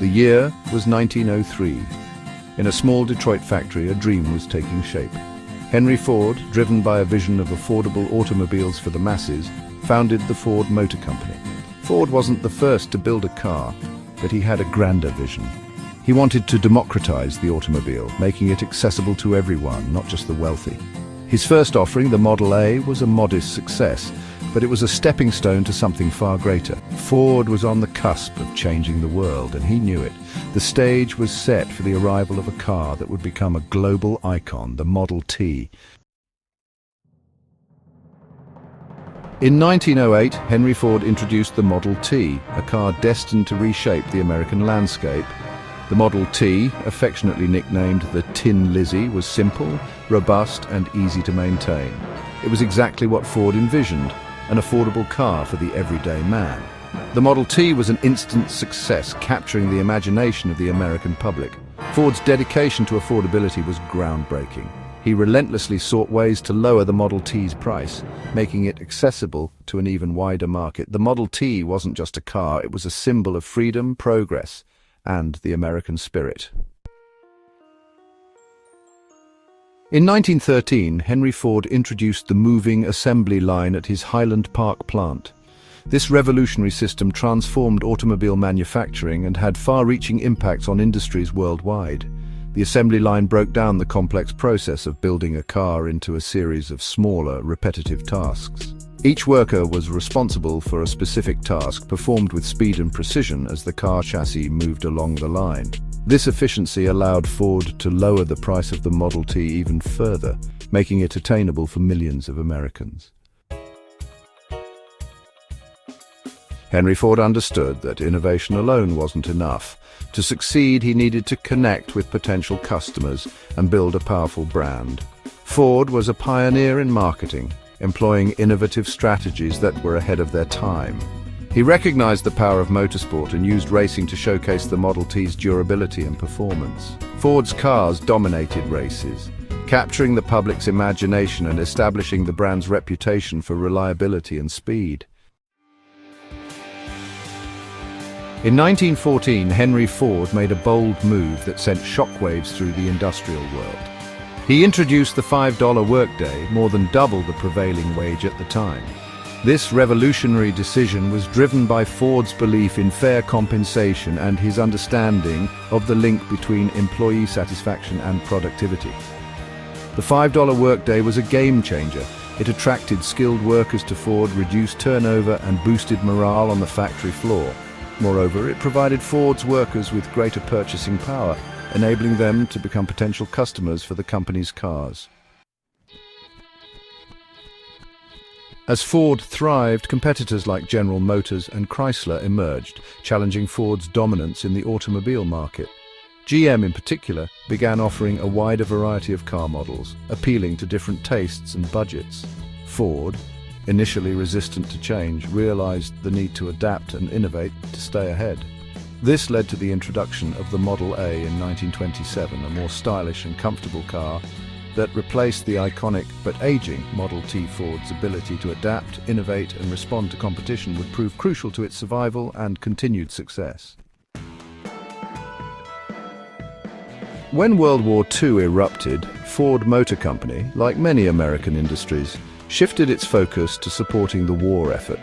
The year was 1903. In a small Detroit factory, a dream was taking shape. Henry Ford, driven by a vision of affordable automobiles for the masses, founded the Ford Motor Company. Ford wasn't the first to build a car, but he had a grander vision. He wanted to democratize the automobile, making it accessible to everyone, not just the wealthy. His first offering, the Model A, was a modest success, but it was a stepping stone to something far greater. Ford was on the cusp of changing the world, and he knew it. The stage was set for the arrival of a car that would become a global icon, the Model T. In 1908, Henry Ford introduced the Model T, a car destined to reshape the American landscape. The Model T, affectionately nicknamed the Tin Lizzie, was simple, robust, and easy to maintain. It was exactly what Ford envisioned, an affordable car for the everyday man. The Model T was an instant success, capturing the imagination of the American public. Ford's dedication to affordability was groundbreaking. He relentlessly sought ways to lower the Model T's price, making it accessible to an even wider market. The Model T wasn't just a car, it was a symbol of freedom, progress, and the American spirit. In 1913, Henry Ford introduced the moving assembly line at his Highland Park plant. This revolutionary system transformed automobile manufacturing and had far-reaching impacts on industries worldwide. The assembly line broke down the complex process of building a car into a series of smaller, repetitive tasks. Each worker was responsible for a specific task, performed with speed and precision as the car chassis moved along the line. This efficiency allowed Ford to lower the price of the Model T even further, making it attainable for millions of Americans. Henry Ford understood that innovation alone wasn't enough. To succeed, he needed to connect with potential customers and build a powerful brand. Ford was a pioneer in marketing, employing innovative strategies that were ahead of their time. He recognized the power of motorsport and used racing to showcase the Model T's durability and performance. Ford's cars dominated races, capturing the public's imagination and establishing the brand's reputation for reliability and speed. In 1914, Henry Ford made a bold move that sent shockwaves through the industrial world. He introduced the $5 workday, more than double the prevailing wage at the time. This revolutionary decision was driven by Ford's belief in fair compensation and his understanding of the link between employee satisfaction and productivity. The $5 workday was a game changer. It attracted skilled workers to Ford, reduced turnover, and boosted morale on the factory floor. Moreover, it provided Ford's workers with greater purchasing power, enabling them to become potential customers for the company's cars. As Ford thrived, competitors like General Motors and Chrysler emerged, challenging Ford's dominance in the automobile market. GM in particular began offering a wider variety of car models, appealing to different tastes and budgets. Ford, initially resistant to change, realized the need to adapt and innovate to stay ahead. This led to the introduction of the Model A in 1927, a more stylish and comfortable car that replaced the iconic but aging Model T. Ford's ability to adapt, innovate, and respond to competition would prove crucial to its survival and continued success. When World War II erupted, Ford Motor Company, like many American industries, shifted its focus to supporting the war effort.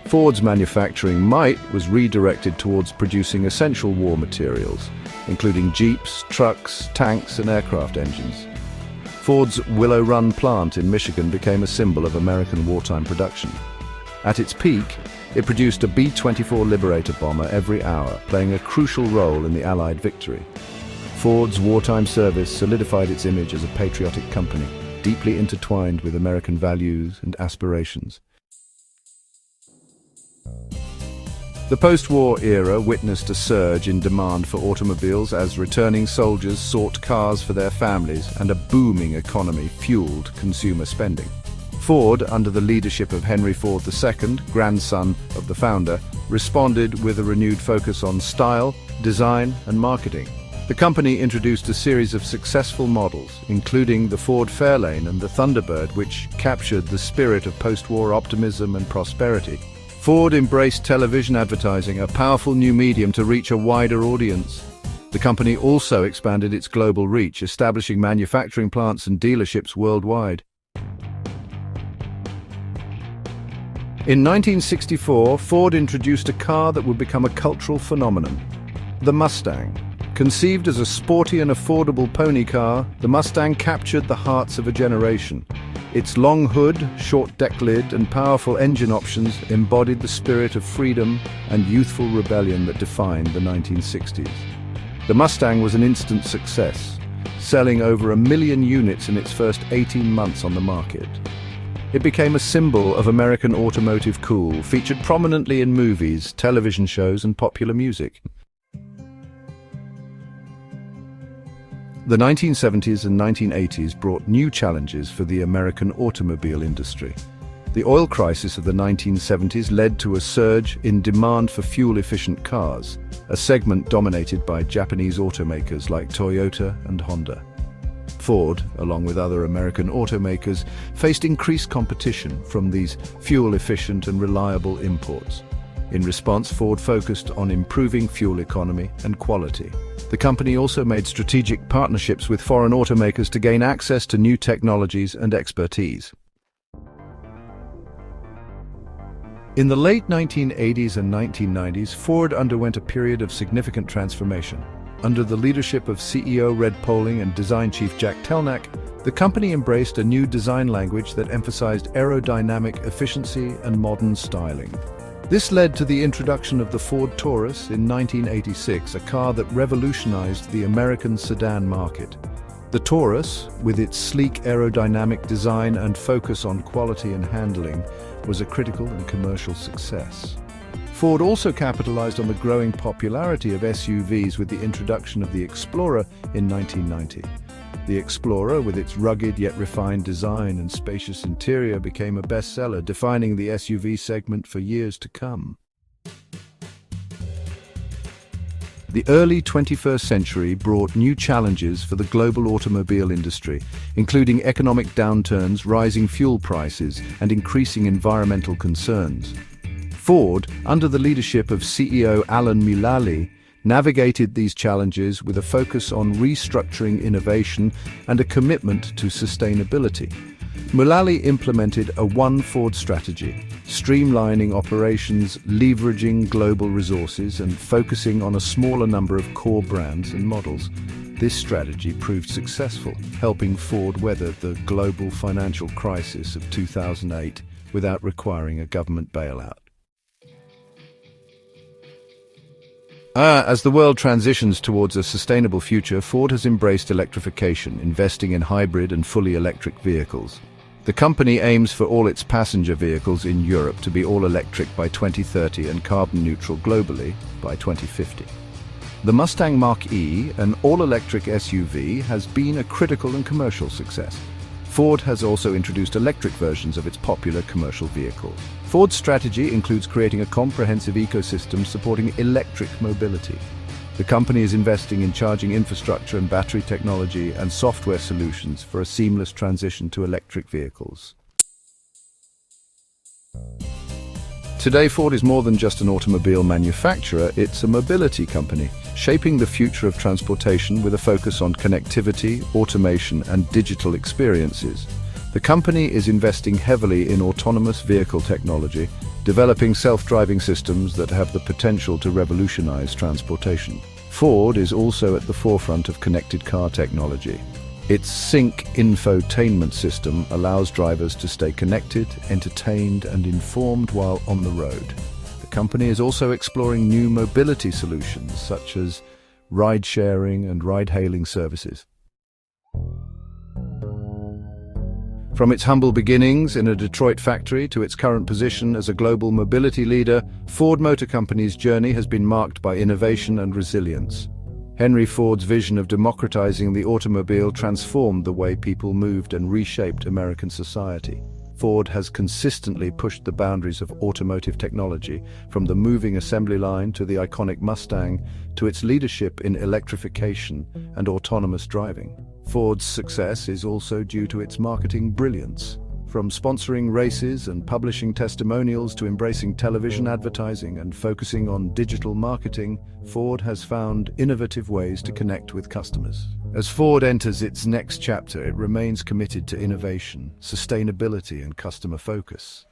Ford's manufacturing might was redirected towards producing essential war materials, including jeeps, trucks, tanks, and aircraft engines. Ford's Willow Run plant in Michigan became a symbol of American wartime production. At its peak, it produced a B-24 Liberator bomber every hour, playing a crucial role in the Allied victory. Ford's wartime service solidified its image as a patriotic company, deeply intertwined with American values and aspirations. The post-war era witnessed a surge in demand for automobiles as returning soldiers sought cars for their families, and a booming economy fueled consumer spending. Ford, under the leadership of Henry Ford II, grandson of the founder, responded with a renewed focus on style, design, and marketing. The company introduced a series of successful models, including the Ford Fairlane and the Thunderbird, which captured the spirit of post-war optimism and prosperity. Ford embraced television advertising, a powerful new medium to reach a wider audience. The company also expanded its global reach, establishing manufacturing plants and dealerships worldwide. In 1964, Ford introduced a car that would become a cultural phenomenon, the Mustang. Conceived as a sporty and affordable pony car, the Mustang captured the hearts of a generation. Its long hood, short deck lid, and powerful engine options embodied the spirit of freedom and youthful rebellion that defined the 1960s. The Mustang was an instant success, selling over 1 million units in its first 18 months on the market. It became a symbol of American automotive cool, featured prominently in movies, television shows, and popular music. The 1970s and 1980s brought new challenges for the American automobile industry. The oil crisis of the 1970s led to a surge in demand for fuel-efficient cars, a segment dominated by Japanese automakers like Toyota and Honda. Ford, along with other American automakers, faced increased competition from these fuel-efficient and reliable imports. In response, Ford focused on improving fuel economy and quality. The company also made strategic partnerships with foreign automakers to gain access to new technologies and expertise. In the late 1980s and 1990s, Ford underwent a period of significant transformation. Under the leadership of CEO Red Poling and design chief Jack Telnack, the company embraced a new design language that emphasized aerodynamic efficiency and modern styling. This led to the introduction of the Ford Taurus in 1986, a car that revolutionized the American sedan market. The Taurus, with its sleek aerodynamic design and focus on quality and handling, was a critical and commercial success. Ford also capitalized on the growing popularity of SUVs with the introduction of the Explorer in 1990. The Explorer, with its rugged yet refined design and spacious interior, became a bestseller, defining the SUV segment for years to come. The early 21st century brought new challenges for the global automobile industry, including economic downturns, rising fuel prices, and increasing environmental concerns. Ford, under the leadership of CEO Alan Mulally, navigated these challenges with a focus on restructuring innovation and a commitment to sustainability. Mulally implemented a One Ford strategy, streamlining operations, leveraging global resources, and focusing on a smaller number of core brands and models. This strategy proved successful, helping Ford weather the global financial crisis of 2008 without requiring a government bailout. As the world transitions towards a sustainable future, Ford has embraced electrification, investing in hybrid and fully electric vehicles. The company aims for all its passenger vehicles in Europe to be all-electric by 2030 and carbon-neutral globally by 2050. The Mustang Mach-E, an all-electric SUV, has been a critical and commercial success. Ford has also introduced electric versions of its popular commercial vehicles. Ford's strategy includes creating a comprehensive ecosystem supporting electric mobility. The company is investing in charging infrastructure and battery technology and software solutions for a seamless transition to electric vehicles. Today, Ford is more than just an automobile manufacturer, it's a mobility company, shaping the future of transportation with a focus on connectivity, automation, and digital experiences. The company is investing heavily in autonomous vehicle technology, developing self-driving systems that have the potential to revolutionize transportation. Ford is also at the forefront of connected car technology. Its Sync infotainment system allows drivers to stay connected, entertained, and informed while on the road. The company is also exploring new mobility solutions such as ride-sharing and ride-hailing services. From its humble beginnings in a Detroit factory to its current position as a global mobility leader, Ford Motor Company's journey has been marked by innovation and resilience. Henry Ford's vision of democratizing the automobile transformed the way people moved and reshaped American society. Ford has consistently pushed the boundaries of automotive technology, from the moving assembly line to the iconic Mustang to its leadership in electrification and autonomous driving. Ford's success is also due to its marketing brilliance. From sponsoring races and publishing testimonials to embracing television advertising and focusing on digital marketing, Ford has found innovative ways to connect with customers. As Ford enters its next chapter, it remains committed to innovation, sustainability, and customer focus.